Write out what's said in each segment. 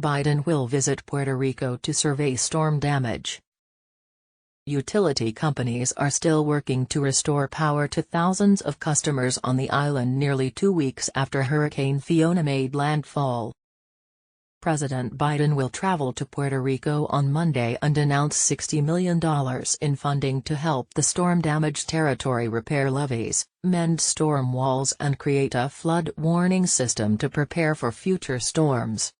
Biden will visit Puerto Rico to survey storm damage. Utility companies are still working to restore power to thousands of customers on the island nearly 2 weeks after Hurricane Fiona made landfall. President Biden will travel to Puerto Rico on Monday and announce $60 million in funding to help the storm-damaged territory repair levees, mend storm walls and create a flood warning system to prepare for future storms.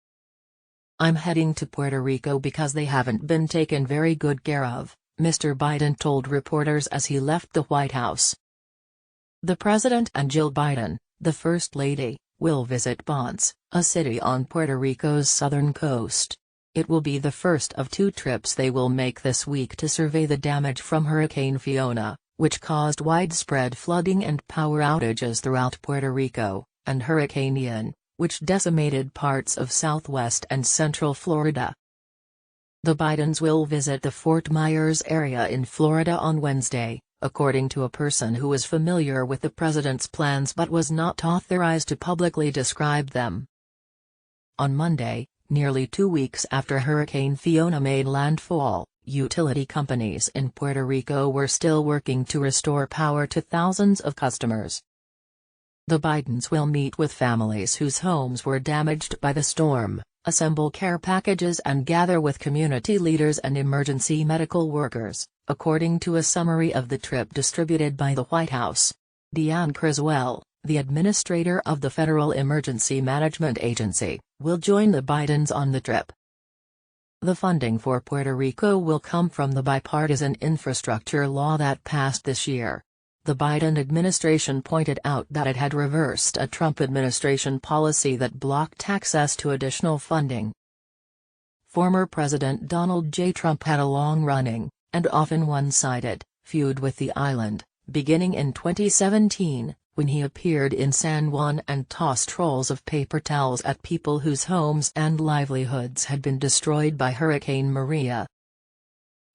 "I'm heading to Puerto Rico because they haven't been taken very good care of," Mr. Biden told reporters as he left the White House. The President and Jill Biden, the First Lady, will visit Ponce, a city on Puerto Rico's southern coast. It will be the first of 2 trips they will make this week to survey the damage from Hurricane Fiona, which caused widespread flooding and power outages throughout Puerto Rico, and Hurricane Ian, which decimated parts of southwest and central Florida. The Bidens will visit the Fort Myers area in Florida on Wednesday, according to a person who was familiar with the president's plans but was not authorized to publicly describe them. On Monday, nearly 2 weeks after Hurricane Fiona made landfall, utility companies in Puerto Rico were still working to restore power to thousands of customers. The Bidens will meet with families whose homes were damaged by the storm, assemble care packages and gather with community leaders and emergency medical workers, according to a summary of the trip distributed by the White House. Deanne Criswell, the administrator of the Federal Emergency Management Agency, will join the Bidens on the trip. The funding for Puerto Rico will come from the bipartisan infrastructure law that passed this year. The Biden administration pointed out that it had reversed a Trump administration policy that blocked access to additional funding. Former President Donald J. Trump had a long-running, and often one-sided, feud with the island, beginning in 2017, when he appeared in San Juan and tossed rolls of paper towels at people whose homes and livelihoods had been destroyed by Hurricane Maria.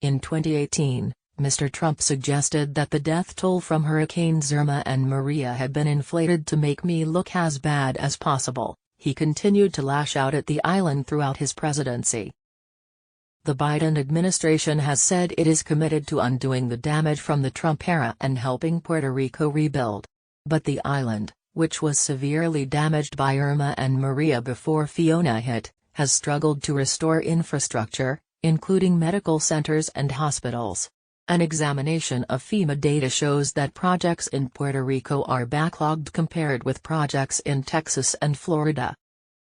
In 2018, Mr. Trump suggested that the death toll from Hurricanes Irma and Maria had been inflated to make me look as bad as possible. He continued to lash out at the island throughout his presidency. The Biden administration has said it is committed to undoing the damage from the Trump era and helping Puerto Rico rebuild. But the island, which was severely damaged by Irma and Maria before Fiona hit, has struggled to restore infrastructure, including medical centers and hospitals. An examination of FEMA data shows that projects in Puerto Rico are backlogged compared with projects in Texas and Florida.